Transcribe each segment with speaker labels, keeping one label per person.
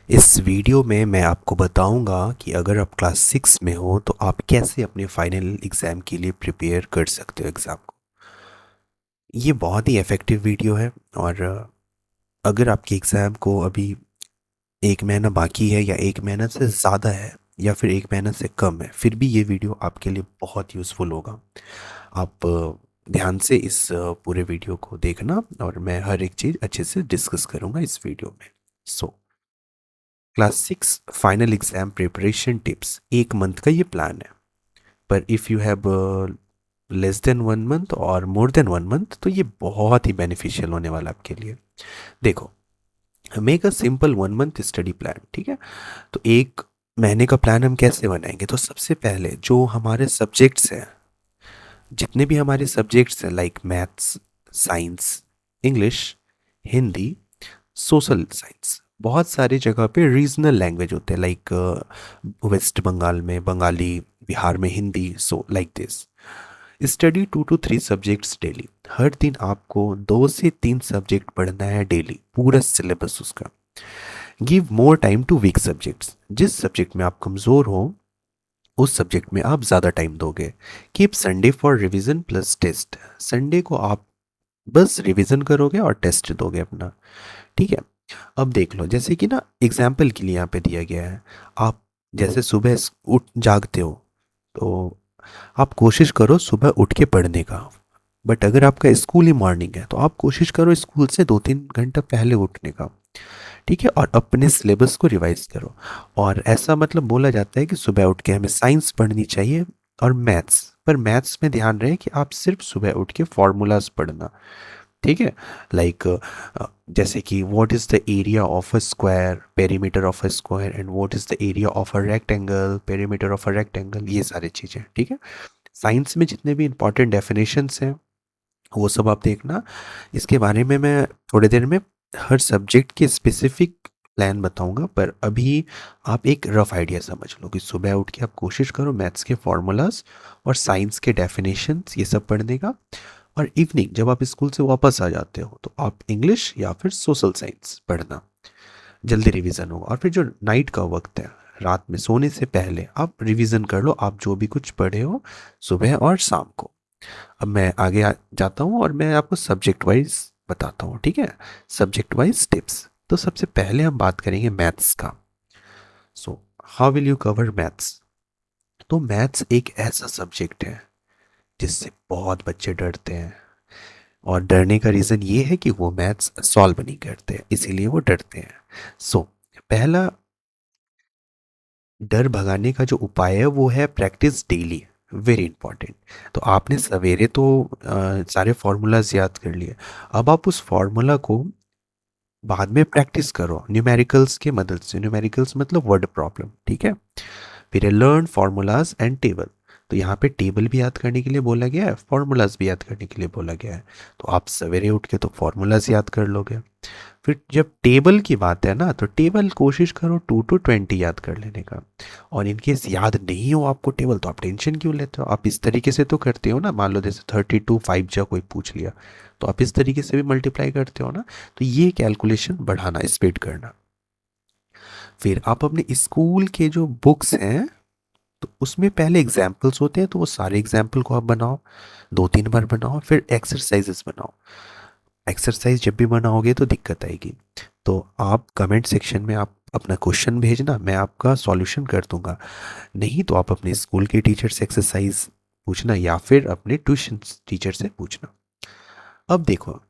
Speaker 1: इस वीडियो में मैं आपको बताऊंगा कि अगर आप क्लास 6 में हो तो आप कैसे अपने फाइनल एग्ज़ाम के लिए प्रिपेयर कर सकते हो एग्ज़ाम को। ये बहुत ही इफ़ेक्टिव वीडियो है। और अगर आपके एग्ज़ाम को अभी एक महीना बाकी है या एक महीना से ज़्यादा है या फिर एक महीना से कम है, फिर भी ये वीडियो आपके लिए बहुत यूज़फुल होगा। आप ध्यान से इस पूरे वीडियो को देखना और मैं हर एक चीज़ अच्छे से डिस्कस करूँगा इस वीडियो में। So class 6 final exam preparation tips, एक मंथ का ये प्लान है। पर if you have less than 1 month और मोर देन 1 मंथ तो ये बहुत ही बेनिफिशियल होने वाला है आपके लिए। देखो, make a simple 1 month study plan. ठीक है, तो एक महीने का प्लान हम कैसे बनाएंगे? तो सबसे पहले जो हमारे सब्जेक्ट्स हैं, जितने भी हमारे सब्जेक्ट्स हैं like maths, science, English, Hindi, social science, बहुत सारी जगह पे रीजनल लैंग्वेज होते हैं लाइक वेस्ट बंगाल में बंगाली, बिहार में Hindi, so like this. Study 2 to 3 subjects daily. हर दिन आपको 2 से 3 सब्जेक्ट पढ़ना है डेली, पूरा सिलेबस उसका। Give more time to weak subjects. जिस सब्जेक्ट में आप कमज़ोर हो उस सब्जेक्ट में आप ज़्यादा टाइम दोगे। Keep Sunday for revision plus test. Sunday को आप बस रिवीजन करोगे और टेस्ट दोगे अपना। ठीक है, अब देख लो, जैसे कि ना एग्जाम्पल के लिए यहाँ पे दिया गया है। आप जैसे सुबह उठ जागते हो तो आप कोशिश करो सुबह उठ के पढ़ने का। बट अगर आपका स्कूल ही मॉर्निंग है तो आप कोशिश करो स्कूल से 2-3 घंटा पहले उठने का। ठीक है, और अपने सिलेबस को रिवाइज करो। और ऐसा मतलब बोला जाता है कि सुबह उठ के हमें साइंस पढ़नी चाहिए और मैथ्स। पर मैथ्स में ध्यान रहे कि आप सिर्फ सुबह उठ के फॉर्मूलाज पढ़ना। ठीक है, लाइक जैसे कि what is the area of a square, perimeter of a square, and what is the area of a rectangle, perimeter of a rectangle, ये सारी चीज़ें। ठीक है, साइंस में जितने भी इंपॉर्टेंट डेफिनेशंस हैं वो सब आप देखना। इसके बारे में मैं थोड़ी देर में हर सब्जेक्ट के स्पेसिफिक प्लान बताऊंगा, पर अभी आप एक रफ आइडिया समझ लो कि सुबह उठ के आप कोशिश करो मैथ्स के फॉर्मूलाज और साइंस के डेफिनेशंस ये सब पढ़ने का। और इवनिंग जब आप स्कूल से वापस आ जाते हो तो आप इंग्लिश या फिर सोशल साइंस पढ़ना, जल्दी रिवीजन होगा। और फिर जो नाइट का वक्त है, रात में सोने से पहले आप रिवीजन कर लो आप जो भी कुछ पढ़े हो सुबह और शाम को। अब मैं आगे जाता हूँ और मैं आपको सब्जेक्ट वाइज बताता हूँ। ठीक है, सब्जेक्ट वाइज टिप्स। तो सबसे पहले हम बात करेंगे मैथ्स का। So how will you cover maths? तो मैथ्स एक ऐसा सब्जेक्ट है जिससे बहुत बच्चे डरते हैं। और डरने का रीज़न ये है कि वो मैथ्स सॉल्व नहीं करते, इसीलिए वो डरते हैं। सो पहला डर भगाने का जो उपाय है वो है प्रैक्टिस डेली। Very important. तो आपने सवेरे तो सारे फार्मूलाज याद कर लिए। अब आप उस फार्मूला को बाद में प्रैक्टिस करो न्यूमेरिकल्स के मदद से। न्यूमेरिकल्स मतलब वर्ड प्रॉब्लम। ठीक है, फिर लर्न फार्मूलाज एंड टेबल। तो यहाँ पे टेबल भी याद करने के लिए बोला गया है, फार्मूलाज भी याद करने के लिए बोला गया है। तो आप सवेरे उठ के तो फार्मूलाज याद कर लोगे। फिर जब टेबल की बात है ना, तो टेबल कोशिश करो 2 to 20 याद कर लेने का। और इनकेस याद नहीं हो आपको टेबल तो आप टेंशन क्यों लेते हो? आप इस तरीके से तो करते हो ना, मान लो जैसे 32 5 कोई पूछ लिया तो आप इस तरीके से भी मल्टीप्लाई करते हो ना। तो ये कैलकुलेशन बढ़ाना, स्पीड करना। फिर आप अपने स्कूल के जो बुक्स हैं तो उसमें पहले एग्जाम्पल्स होते हैं, तो वो सारे एग्जाम्पल को आप बनाओ, 2-3 बार बनाओ, फिर एक्सरसाइजेस बनाओ। एक्सरसाइज जब भी बनाओगे तो दिक्कत आएगी। तो आप कमेंट सेक्शन में आप अपना क्वेश्चन भेजना, मैं आपका सॉल्यूशन कर दूंगा। नहीं तो आप अपने स्कूल के टीचर से एक्सरसाइज पूछना या फिर अपने ट्यूशन टीचर से पूछना। अब देखो,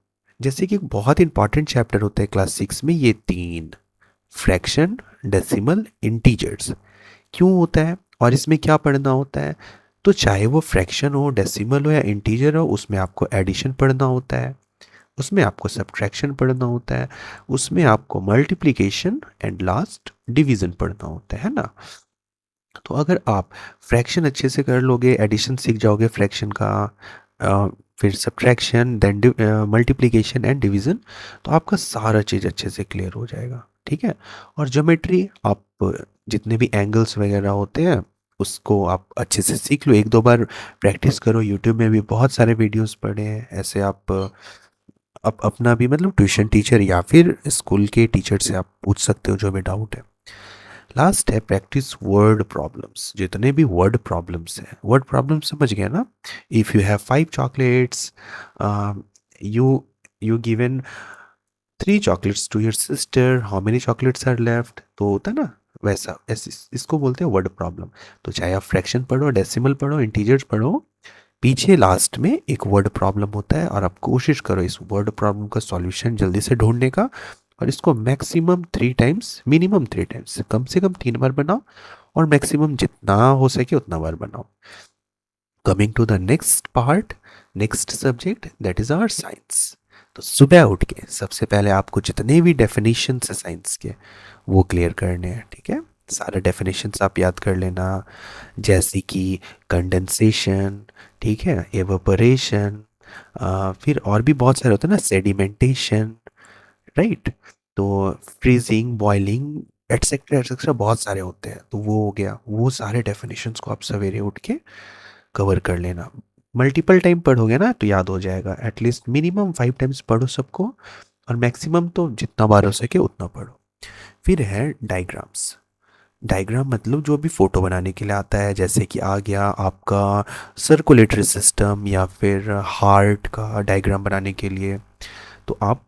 Speaker 1: जैसे कि बहुत इंपॉर्टेंट चैप्टर होता है क्लास 6 में, ये तीन, फ्रैक्शन, डेसिमल, इंटीजर्स। क्यों होता है और इसमें क्या पढ़ना होता है? तो चाहे वो फ्रैक्शन हो, डेसिमल हो या इंटीजर हो, उसमें आपको एडिशन पढ़ना होता है, उसमें आपको सब्ट्रैक्शन पढ़ना होता है, उसमें आपको मल्टीप्लिकेशन एंड लास्ट डिवीजन पढ़ना होता है ना। तो अगर आप फ्रैक्शन अच्छे से कर लोगे, एडिशन सीख जाओगे फ्रैक्शन का, फिर subtraction, then multiplication and division, तो आपका सारा चीज़ अच्छे से क्लियर हो जाएगा। ठीक है, और ज्योमेट्री आप जितने भी एंगल्स वगैरह होते हैं उसको आप अच्छे से सीख लो, 1-2 बार प्रैक्टिस करो। यूट्यूब में भी बहुत सारे वीडियोस पड़े हैं ऐसे, आप अपना भी मतलब ट्यूशन टीचर या फिर स्कूल के टीचर से आप पूछ सकते हो जो भी डाउट है। लास्ट है प्रैक्टिस वर्ड प्रॉब्लम्स। जितने भी वर्ड प्रॉब्लम्स हैं, वर्ड प्रॉब्लम समझ गए ना? If you have 5 chocolates, you you given 3 chocolates to your sister, how many chocolates are left, तो होता है ना वैसा। ऐसे इसको बोलते हैं वर्ड प्रॉब्लम। तो चाहे आप फ्रैक्शन पढ़ो, डेसिमल पढ़ो, इंटीजर्स पढ़ो, पीछे लास्ट में एक वर्ड प्रॉब्लम होता है और आप कोशिश करो इस वर्ड प्रॉब्लम का सॉल्यूशन जल्दी से ढूंढने का। और इसको मैक्सिमम 3 टाइम्स, मिनिमम 3 टाइम्स, कम से कम 3 बार बनाओ, और मैक्सिमम जितना हो सके उतना बार बनाओ। Coming to the next part, next subject, that is our science. तो सुबह उठ के सबसे पहले आपको जितने भी डेफिनेशन है साइंस के वो क्लियर करने हैं, ठीक है? सारे डेफिनेशंस आप याद कर लेना, जैसे कि कंडेंसेशन, ठीक है, एवापोरेशन, फिर और भी बहुत सारे होते हैं ना, सेडिमेंटेशन, राइट? तो फ्रीजिंग, बॉइलिंग, एटसेट्रा एटसेट्रा बहुत सारे होते हैं। तो वो हो गया, वो सारे डेफिनेशंस को आप सवेरे उठ के कवर कर लेना। मल्टीपल टाइम पढ़ोगे ना तो याद हो जाएगा। एटलीस्ट मिनिमम 5 टाइम्स पढ़ो सबको, और मैक्सिमम तो जितना बार हो सके उतना पढ़ो। फिर है डायग्राम्स। डायग्राम मतलब जो भी फोटो बनाने के लिए आता है, जैसे कि आ गया आपका सर्कुलेटरी सिस्टम या फिर हार्ट का डायग्राम बनाने के लिए। तो आप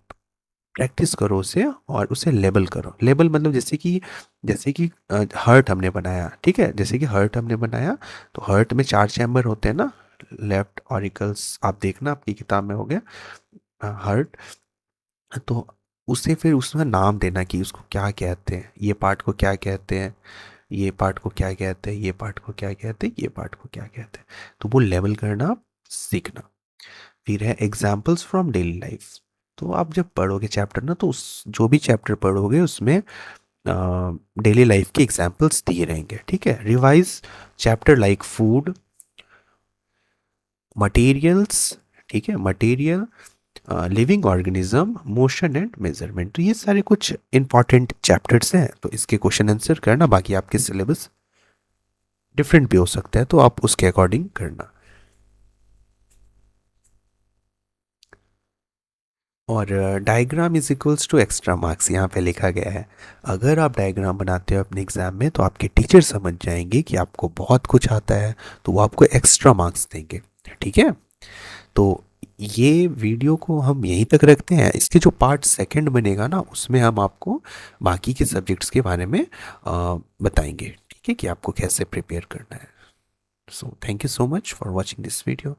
Speaker 1: प्रैक्टिस करो उसे और उसे लेबल करो। लेबल मतलब जैसे कि हार्ट हमने बनाया, ठीक है, जैसे कि हार्ट हमने बनाया, तो हार्ट में 4 चैम्बर होते हैं ना, लेफ्ट ऑरिकल्स, आप देखना आपकी किताब में हो गया हार्ट। तो उसे फिर उसमें नाम देना कि उसको क्या कहते हैं, ये पार्ट को क्या कहते हैं, ये पार्ट को क्या कहते हैं, ये पार्ट को क्या कहते हैं, ये पार्ट को क्या कहते हैं। तो वो लेवल करना आप सीखना। फिर है एग्जाम्पल्स फ्रॉम डेली लाइफ। तो आप जब पढ़ोगे चैप्टर ना, तो उस जो भी चैप्टर पढ़ोगे उसमें डेली लाइफ के एग्जाम्पल्स दिए रहेंगे, ठीक है? Revise chapter like food, materials, ठीक है, material, living organism, motion and measurement. तो ये सारे कुछ इंपॉर्टेंट चैप्टर्स हैं, तो इसके क्वेश्चन आंसर करना। बाकी आपके सिलेबस डिफरेंट भी हो सकता है, तो आप उसके अकॉर्डिंग करना। और diagram is equals to extra marks यहाँ पे लिखा गया है। अगर आप डायग्राम बनाते हो अपने एग्जाम में तो आपके टीचर समझ जाएंगे कि आपको बहुत कुछ आता है, तो वो आपको एक्स्ट्रा मार्क्स देंगे, ठीक है? तो ये वीडियो को हम यहीं तक रखते हैं। इसके जो पार्ट सेकंड बनेगा ना, उसमें हम आपको बाकी के सब्जेक्ट्स के बारे में बताएंगे, ठीक है, कि आपको कैसे प्रिपेयर करना है। So thank you so much for watching this video.